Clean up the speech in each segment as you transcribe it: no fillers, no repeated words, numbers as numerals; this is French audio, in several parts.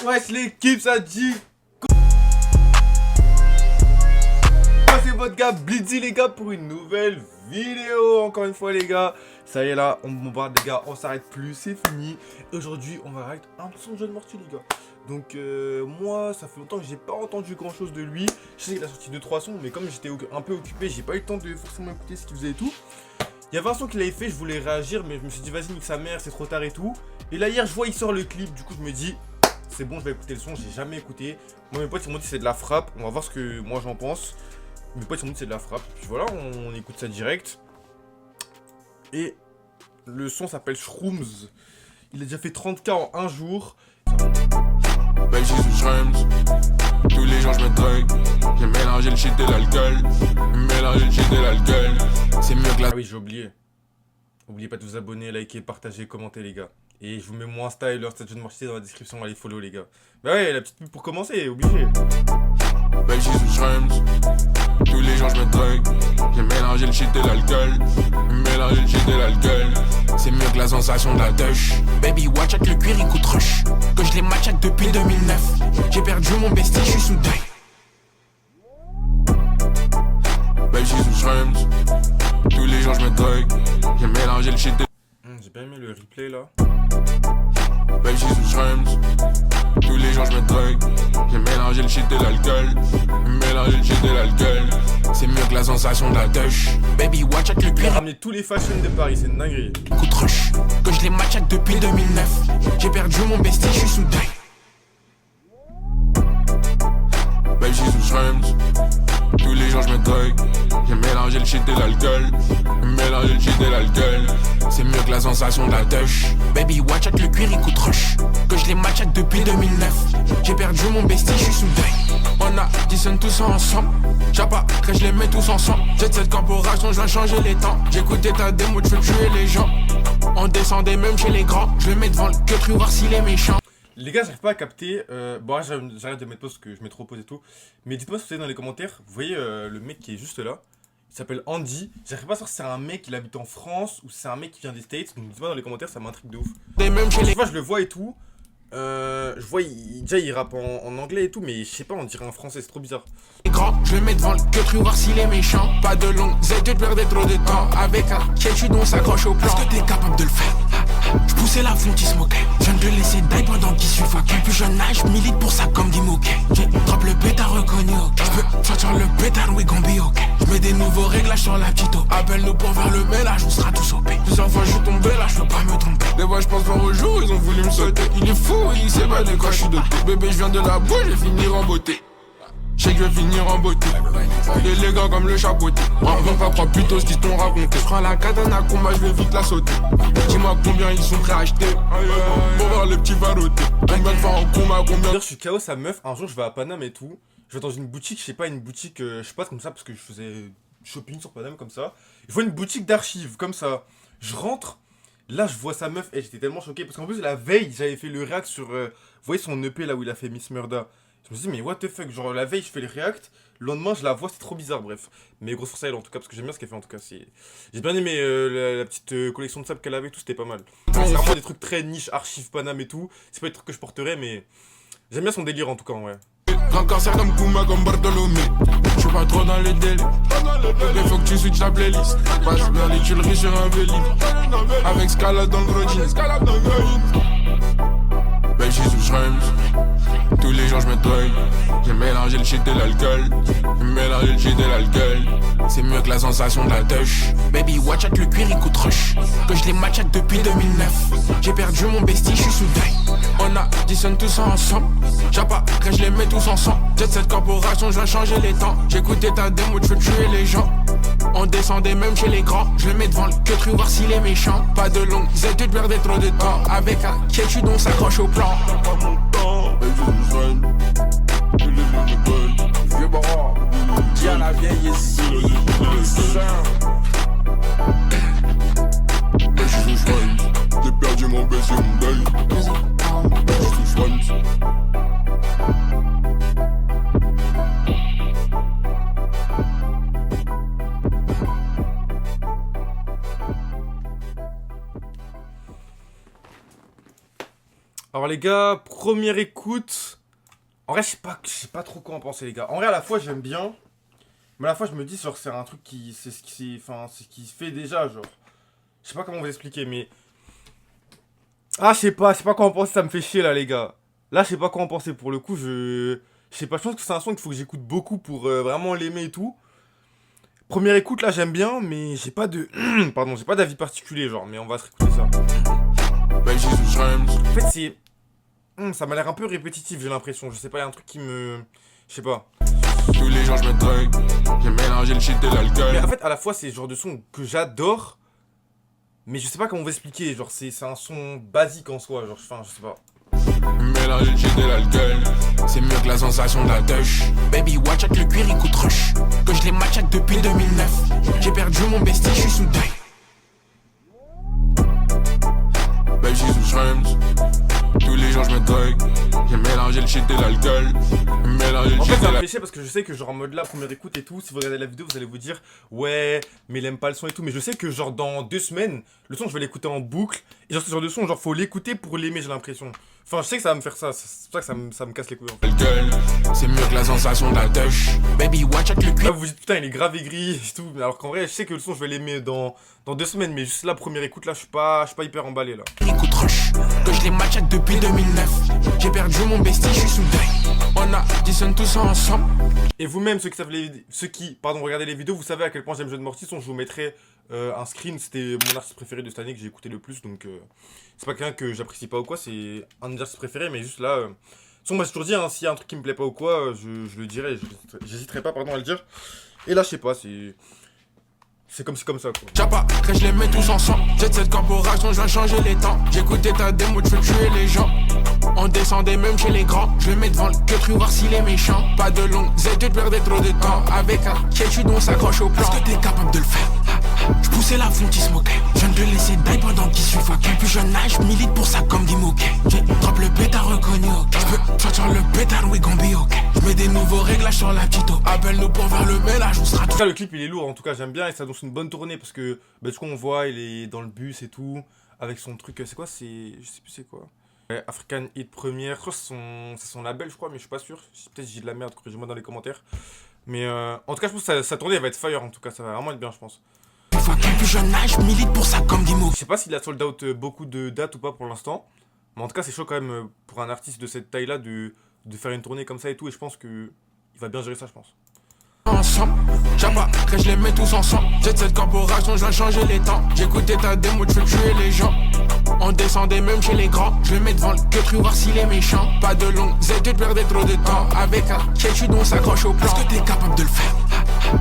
Ouais, l'équipe, ça dit. C'est votre gars Blitzy, les gars, pour une nouvelle vidéo. Encore une fois, les gars, ça y est, là, on bombarde, les gars, on s'arrête plus, c'est fini. Aujourd'hui, on va arrêter un son de John Morty, les gars. Donc, moi, ça fait longtemps que j'ai pas entendu grand chose de lui. Je sais qu'il a sorti 2-3 sons, mais comme j'étais un peu occupé, j'ai pas eu le temps de forcément écouter ce qu'il faisait et tout. Il y avait un son qu'il avait fait, je voulais réagir, mais je me suis dit, vas-y, nique sa mère, c'est trop tard et tout. Et là, hier, je vois, il sort le clip, du coup, je me dis, c'est bon, je vais écouter le son, j'ai jamais écouté. Moi, mes potes, ils m'ont dit, c'est de la frappe, on va voir ce que moi j'en pense. Mes potes, ils m'ont dit, c'est de la frappe. Puis voilà, on écoute ça direct. Et le son s'appelle Shrooms. Il a déjà fait 30K en un jour. Ben j'ai sous Shrooms. Tous les jours je me drogue. J'ai mélangé le shit et l'alcool. Mélangé le shit et l'alcool. C'est mieux que la... Ah oui, j'ai oublié. N'oubliez pas de vous abonner, liker, partager, commenter, les gars. Et je vous mets mon Insta et leur statut de Morty dans la description, allez follow, les gars. Bah ouais, la petite pub pour commencer, obligé. Ben j'ai sous Shrooms. Tous les jours je me drogue. J'ai mélangé le shit et l'alcool. Mélangé le shit et l'alcool. C'est mieux que la sensation de la touch. Baby watch avec le cuir il coûte rush. Que je les match depuis 2009. J'ai perdu mon bestie, je suis sous deuil. Ben j'ai sous Shrooms. Tous les jours je me drogue. J'ai mélangé le shit et... J'ai bien aimé le replay là. Ben j'ai sous Shrooms. Tous les jours je me drogue. J'ai mélangé le shit et l'alcool. Mélangé le shit et l'alcool. C'est mieux que la sensation de la touch. Baby watch avec le Il a cuir ramené tous les fashions de Paris, c'est une dinguerie. coûte rush. Que je les match depuis 2009. J'ai perdu mon bestie, je suis sous deuil. Ben j'ai sous Shrooms. Tous les jours je me drogue. J'ai mélangé le shit et l'alcool. Mélangé le shit et l'alcool. C'est mieux que la sensation de la touch. Baby watch avec le cuir il coûte rush. Que je les match depuis 2009. J'ai perdu mon bestie, je suis sous deuil. On a dissonne tous ensemble. J'ai pas que je les mets tous ensemble. J'ai cette corporation, je vais changer les temps. J'écoutais ta démo, tu veux tuer les gens. On descendait même chez les grands. Je le mets devant le que voir s'il est méchant. Les gars, j'arrive pas à capter. Bon, là, j'arrête de mettre pause parce que je mets trop pause et tout. Mais dites-moi si vous savez dans les commentaires. Vous voyez le mec qui est juste là. Il s'appelle Andy. J'arrive pas à savoir si c'est un mec qui habite en France ou si c'est un mec qui vient des States. Donc dites-moi dans les commentaires, ça m'intrigue de ouf. Et même chez les... Tu vois, je le vois et tout. Je vois, déjà il rappe en anglais et tout, mais je sais pas, on dirait en français, c'est trop bizarre. Grand, je le mets devant le que voir s'il est méchant. Pas de longues études, perdais trop de temps. Avec un quel on s'accroche au plan. Est-ce que t'es capable de le faire? Je poussais la fonte, il se moquait. Je viens de le laisser die pendant qu'il suffoquait. Plus jeune âge, milite pour ça comme dit moquet. J'ai drop le pétard reconnu, ok. Je peux sortir le pétard, we gon' be ok. Je mets des nouveaux réglages sur la petite eau. Appelle-nous pour faire le ménage, on sera tous OP. Plusieurs fois je suis tombé là, je peux pas me tromper. Des fois je pense pas au jour, ils ont voulu me sauter. Il est fou, il sait pas de quoi je suis doté. Bébé, je viens de la bouche, je vais finir en beauté. Je sais que je vais finir en beauté. Et les gars comme le chapeauté. On va croire plutôt ce qu'ils t'ont raconté. Je prends la katana combat, je vais vite la sauter. Dis-moi combien ils sont prêts à acheter pour voir le petit varoté. Combien de fois en combat, combien. D'ailleurs, je suis KO sa meuf. Un jour, je vais à Paname et tout. Je vais dans une boutique, je sais pas, une boutique, je sais pas, comme ça, parce que je faisais shopping sur Paname comme ça. Je vois une boutique d'archives comme ça. Je rentre. Là, je vois sa meuf et j'étais tellement choqué parce qu'en plus, la veille, j'avais fait le react sur. Vous voyez son EP là où il a fait Miss Murda. Je me suis dit, mais what the fuck, genre la veille, je fais le react, le lendemain, je la vois, c'est trop bizarre, bref. Mais grosse force à elle en tout cas, parce que j'aime bien ce qu'elle fait en tout cas. J'ai bien aimé la petite collection de sable qu'elle avait et tout, c'était pas mal. C'est vraiment des trucs très niche, archives Paname et tout. C'est pas des trucs que je porterais, mais j'aime bien son délire en tout cas, ouais. Grand cancer comme Kuma, comme Bartolomé. Je suis pas trop dans les délais. Il faut que tu switches la playlist. Passe vers les tuileries sur un vélo. Avec Scala dans le gros jean. Ben j'ai sous Shrooms. Tous les jours je me drogue. J'ai mélangé le shit et l'alcool. Mélangé le shit et l'alcool. C'est mieux que la sensation de la touch. Baby watch avec le cuir il coûte rush. Que je les match depuis 2009. J'ai perdu mon bestie, je suis sous deuil. On a dissonne tous ensemble. J'ai pas que je les mets tous ensemble. J'ai cette corporation, je vais changer les temps. J'écoutais ta démo, tu veux tuer les gens. On descendait même chez les grands. Je le mets devant le que voir s'il est méchant. Pas de longues études, perdais trop de temps. Avec un quel on s'accroche au plan. Vieux baron, tiens la vieille ici. J'ai perdu mon baiser, mon deuil. Ah Alors les gars, première écoute. En vrai, je sais pas trop quoi en penser les gars. En vrai, à la fois j'aime bien, mais à la fois je me dis genre c'est un truc qui c'est ce qui se fait déjà genre. Je sais pas comment vous expliquer mais je sais pas quoi en penser, ça me fait chier là les gars. Là, je sais pas quoi en penser pour le coup, je sais pas, je pense que c'est un son qu'il faut que j'écoute beaucoup pour vraiment l'aimer et tout. Première écoute là, j'aime bien mais j'ai pas de pardon, j'ai pas d'avis particulier genre, mais on va se réécouter ça. En fait, c'est ça m'a l'air un peu répétitif, j'ai l'impression. Je sais pas, il y a un truc qui me... Je sais pas. Tous les jours je me drogue, j'ai mélangé le shit et l'alcool. Mais en fait, à la fois, c'est le genre de son que j'adore, mais je sais pas comment vous expliquer. Genre, c'est un son basique en soi, genre, enfin, je sais pas. Mélanger le shit et l'alcool, c'est mieux que la sensation de la touch. Baby, watch out, le cuir il coûte rush. Que je les match depuis 2009. J'ai perdu mon bestie, je suis sous deuil. Baby, j'suis sous shrooms. Tous les jours je me drogue, j'ai mélangé le shit et l'alcool. Mélangé le En shit fait, ça et me la... fait chier parce que je sais que genre en mode là, première écoute et tout, si vous regardez la vidéo, vous allez vous dire ouais, mais il aime pas le son et tout. Mais je sais que genre dans 2 semaines, le son je vais l'écouter en boucle. Et genre ce genre de son, genre faut l'écouter pour l'aimer, j'ai l'impression. Enfin, je sais que ça va me faire ça, c'est pour ça que ça me casse les couilles en fait. L'alcool, c'est mieux que la sensation de la touch. Baby, watch out, le Là cuir. vous vous dites putain il est grave aigri et tout, alors qu'en vrai je sais que le son je vais l'aimer dans 2 semaines, mais juste la première écoute là je suis pas hyper emballé là. Il coûte rush, que je les match depuis 2009. J'ai perdu mon bestie, je suis sous deuil. On a disonne tous ensemble. Et vous-même ceux qui regardez les vidéos, vous savez à quel point j'aime John Morty. Je vous mettrai un screen, c'était mon artiste préféré de cette année que j'ai écouté le plus, donc c'est pas quelqu'un que j'apprécie pas ou quoi, c'est un de mes artistes préférés, mais juste là, moi j'ai toujours dit, hein, s'il y a un truc qui me plaît pas ou quoi, je le dirai, j'hésiterai pas à le dire. Et là je sais pas, c'est comme ça quoi. Chapa, que je les mets tous ensemble. J'ai cette corporation, je viens changer les temps. J'écoutais ta démo, tu veux tuer les gens. On descendait même chez les grands. Je le mets devant le que voir s'il est méchant. Pas de longues études, perdais trop de temps. Avec un quiétude, on s'accroche au plan. Est-ce que t'es capable de le faire? Je poussais la fonte, il se moquait. Je viens de le laisser die pendant qu'il suffoquait. Plus jeune âge, milite pour ça comme Dimoquet. J'ai drop le pétard reconnu, ok. J'peux sortir le pétard, oui, Gombi, ok. J'mets des nouveaux réglages sur la petite eau. Appelle-nous pour faire le ménage, on sera En tout. tout cas le clip il est lourd, en tout cas j'aime bien et ça annonce une bonne tournée parce que du coup on voit il est dans le bus et tout avec son truc, c'est quoi, je sais plus c'est quoi. African Hit Première, je crois que c'est son label je crois mais je suis pas sûr, peut-être j'ai de la merde, corrigez-moi dans les commentaires. Mais en tout cas je pense que sa tournée elle va être fire, en tout cas ça va vraiment être bien je pense. Plus jeune âge, milite pour ça comme Dimoquet. Je sais pas s'il a sold out beaucoup de dates ou pas pour l'instant, mais en tout cas c'est chaud quand même pour un artiste de cette taille là de faire une tournée comme ça et tout, et je pense que il va bien gérer ça je pense. Ensemble, Chapa, que je les mets tous ensemble. J'ai cette corporation, je viens changer les temps. J'écoutais ta démo, tu veux tuer les gens. On descendait même chez les grands. Je le mets devant le que voir s'il est méchant. Pas de longues études, perdais trop de temps. Avec un quiétude, on s'accroche au plan. Est-ce que t'es capable de le faire?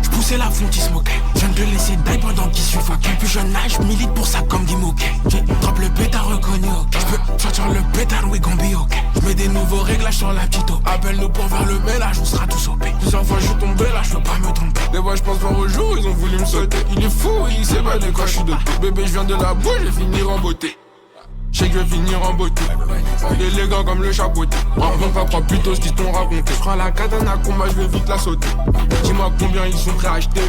Je poussais la fonte, il se moquait. Je viens de le laisser die pendant qu'il suffoquait. Plus jeune âge, milite pour ça comme Dimoquet. J'ai drop le pétard reconnu, ok. J'peux sortir le pétard, oui, Gombi, ok. J'mets des nouveaux réglages sur la petite eau. Appelle-nous pour faire le ménage, on sera tous OP. Plusieurs fois je suis tombé là, je peux pas me tromper. Des fois je pense pas au jour, ils ont voulu me sauter. Il est fou, il sait pas de quoi je suis doté. Bébé, je viens de la boue, je vais finir en beauté. Je sais que je vais finir en beauté. Élégant comme le chapeauté. En bon, pas croire plutôt ce qu'ils t'ont raconté. Je prends la katana combat, je vais vite la sauter. Dis-moi combien ils sont prêts à acheter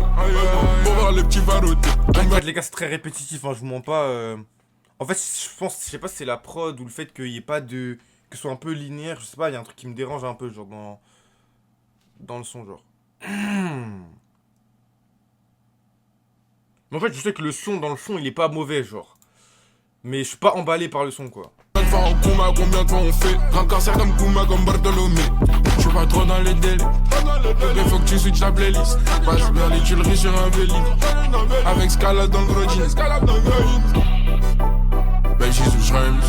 pour voir le petit varoté. En fait les gars c'est très répétitif, hein, je vous mens pas. En fait je sais pas si c'est la prod ou le fait qu'il y ait pas de... que ce soit un peu linéaire, je sais pas, il y a un truc qui me dérange un peu genre dans le son genre. Mais en fait je sais que le son dans le fond il est pas mauvais genre. Mais je suis pas emballé par le son quoi. Combien de fois au Kuma, combien de fois on fait un cancer comme Kuma, comme Bartholomé. Je suis pas trop dans les délais. Bébé faut que tu switches la playlist. Passe vers les tuileries sur un vélo. Avec Scala dans le gros jean. Ben j'suis sous shrooms.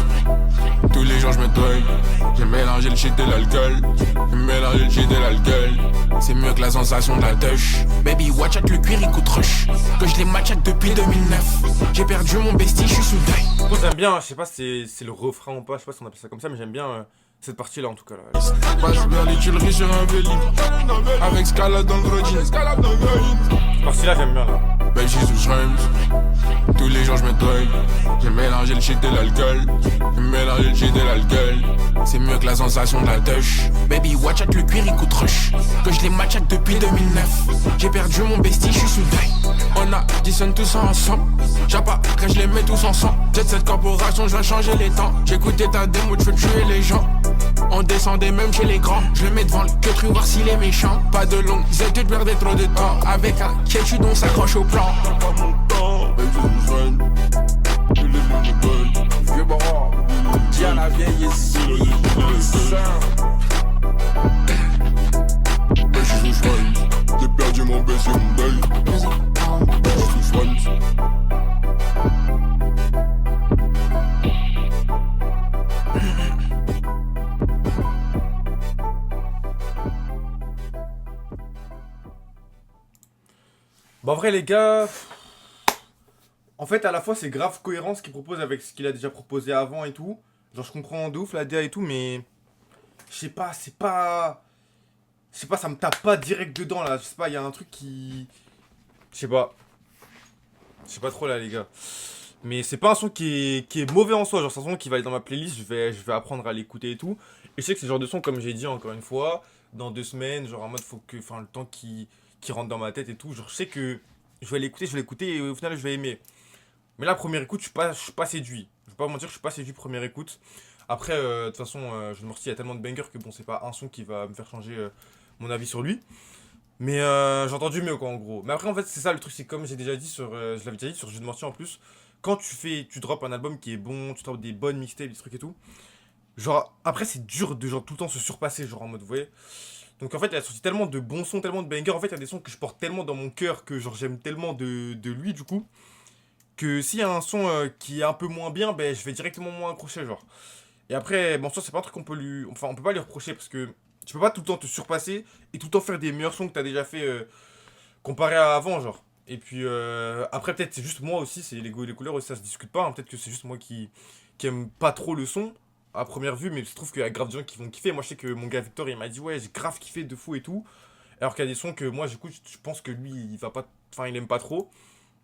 Tous les jours je me drogue. J'ai mélangé le shit et l'alcool. J'ai mélangé le shit et l'alcool. C'est mieux que la sensation de la touch. Baby watch out, le cuir il coûte rush. Que je les match depuis 2009. J'ai perdu mon bestie, je suis sous deuil. Moi j'aime bien, je sais pas si c'est le refrain ou pas, je sais pas si on appelle ça comme ça, mais j'aime bien cette partie là en tout cas là. Passe vers les tuileries sur un vélo. Avec Scala dans le gros jean. Cette partie là j'aime bien là. Ben j'suis sous shrooms. Tous les jours je me drogue. J'ai mélangé le shit et l'alcool. J'ai mélangé le shit et l'alcool. C'est mieux que la sensation de la touch. Baby watch out, le cuir il coûte rush. Que je les match depuis 2009. J'ai perdu mon bestie, je suis sous deuil. On a disonne tous ensemble. Chapa, que je les mets tous ensemble. Jet cette corporation, je viens changer les temps. J'écoutais ta démo, tu veux tuer les gens. On descendait même chez les grands. Je le mets devant le que voir s'il est méchant. Pas de longue, tu perdais trop de temps. Avec un quêtu dont s'accroche au plan. Pas mon temps, vieux baron, tiens la vieille ici. J'ai perdu mon baiser, mon deuil. Bon, en vrai, les gars, en fait, à la fois, c'est grave cohérent ce qu'il propose avec ce qu'il a déjà proposé avant et tout. Genre, je comprends de ouf la DA et tout, mais je sais pas, c'est pas. Je sais pas, ça me tape pas direct dedans là. Je sais pas, il y a un truc qui. Je sais pas. Je sais pas trop là, les gars. Mais c'est pas un son qui est mauvais en soi. Genre, c'est un son qui va être dans ma playlist. Je vais apprendre à l'écouter et tout. Et je sais que c'est le genre de son, comme j'ai dit encore une fois, dans 2 semaines, genre en mode, faut que. Enfin, le temps qui rentre dans ma tête et tout. Genre, je sais que je vais l'écouter et au final, je vais aimer. Mais là, première écoute, je suis pas séduit. Je vais pas vous mentir, je suis pas séduit première écoute. Après, de toute façon, je me il y a tellement de bangers que bon, c'est pas un son qui va me faire changer mon avis sur lui. Mais j'ai entendu mieux quoi en gros. Mais après, en fait, c'est ça le truc, c'est comme j'ai déjà dit sur. Je l'avais déjà dit sur Jeu de Mortier en plus. Quand tu drops un album qui est bon, tu drops des bonnes mixtapes, des trucs et tout. Genre, après, c'est dur de genre tout le temps se surpasser, genre en mode, vous voyez. Donc en fait, il a sorti tellement de bons sons, tellement de bangers. En fait, il y a des sons que je porte tellement dans mon cœur que genre j'aime tellement de lui du coup. Que s'il y a un son qui est un peu moins bien, ben je vais directement moins accrocher genre. Et après, bon ça c'est pas un truc qu'on peut lui... Enfin on peut pas lui reprocher parce que tu peux pas tout le temps te surpasser et tout le temps faire des meilleurs sons que t'as déjà fait comparé à avant genre. Et puis après peut-être c'est juste moi aussi, c'est les goûts et les couleurs aussi ça se discute pas, hein. Peut-être que c'est juste moi qui aime pas trop le son à première vue, mais je trouve qu'il y a grave des gens qui vont kiffer. Moi je sais que mon gars Victor il m'a dit ouais j'ai grave kiffé de fou et tout. Alors qu'il y a des sons que moi j'écoute, je pense que lui il va pas... Enfin il aime pas trop.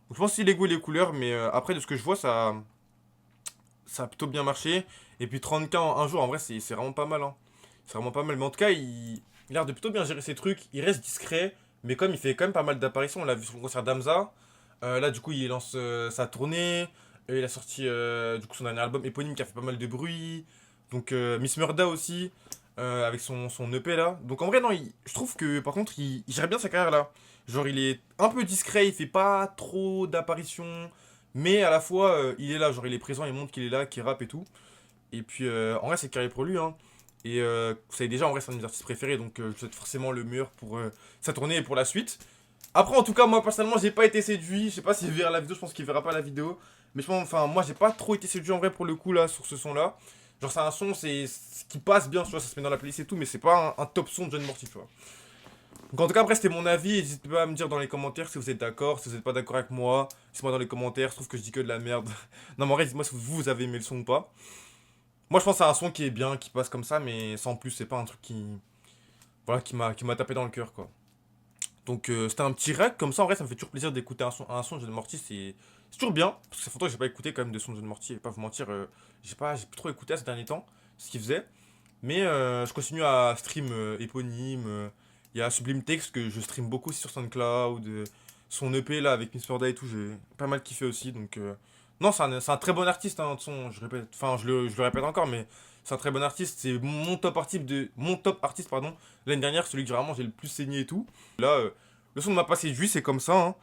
Donc, je pense que c'est les goûts et les couleurs, mais après de ce que je vois ça a plutôt bien marché. Et puis 30K en un jour, en vrai, c'est vraiment pas mal. Hein. C'est vraiment pas mal. Mais en tout cas, il a l'air de plutôt bien gérer ses trucs. Il reste discret, mais comme il fait quand même pas mal d'apparitions, on l'a vu sur le concert d'Amza. Là, du coup, il lance sa tournée. Il a sorti du coup son dernier album éponyme qui a fait pas mal de bruit. Donc Miss Murda aussi, avec son EP là. Donc en vrai, non, je trouve que par contre, il gère bien sa carrière là. Genre, il est un peu discret, il fait pas trop d'apparitions. Mais à la fois, il est là, genre il est présent, il montre qu'il est là, qu'il rappe et tout. Et puis en vrai, c'est carré pour lui. Hein. Et vous savez déjà, en vrai, c'est un de mes artistes préférés. Donc je souhaite forcément le meilleur pour sa tournée et pour la suite. Après, en tout cas, moi personnellement, j'ai pas été séduit. Je sais pas s'il verra la vidéo, je pense qu'il verra pas la vidéo. Mais je pense, enfin, moi, j'ai pas trop été séduit en vrai pour le coup là, sur ce son là. Genre, c'est un son c'est ce qui passe bien, tu vois, ça se met dans la playlist et tout. Mais c'est pas un top son de John Morty, tu vois. Donc en tout cas, après, c'était mon avis. N'hésitez pas à me dire dans les commentaires si vous êtes d'accord, si vous n'êtes pas d'accord avec moi. Dites-moi dans les commentaires, je trouve que je dis que de la merde. Non, mais en vrai, dites-moi si vous avez aimé le son ou pas. Moi, je pense à un son qui est bien, qui passe comme ça, mais sans plus, c'est pas un truc qui. Voilà, qui m'a tapé dans le cœur, quoi. Donc c'était un petit rec, comme ça, en vrai, ça me fait toujours plaisir d'écouter un son de John Morty, c'est toujours bien. Parce que ça fait longtemps que j'ai pas écouté quand même de son de John Morty, et pas vous mentir, j'ai plus trop écouté à ces derniers temps, ce qu'il faisait. Mais je continue à stream éponyme. Il y a Sublime Text que je stream beaucoup aussi sur SoundCloud. Son EP là avec Miss Furda et tout, j'ai pas mal kiffé aussi. Donc, non, c'est un très bon artiste. Hein, de son, je répète, enfin, je le répète encore, mais c'est un très bon artiste. C'est mon top artiste pardon. L'année dernière, celui que vraiment j'ai le plus saigné et tout. Là, le son ne m'a pas séduit, c'est comme ça. Hein.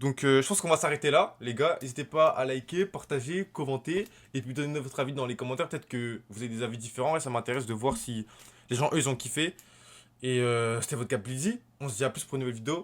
Donc, je pense qu'on va s'arrêter là, les gars. N'hésitez pas à liker, partager, commenter et puis donner votre avis dans les commentaires. Peut-être que vous avez des avis différents et ça m'intéresse de voir si les gens eux ils ont kiffé. Et c'était votre gars Blizzy. On se dit à plus pour une nouvelle vidéo.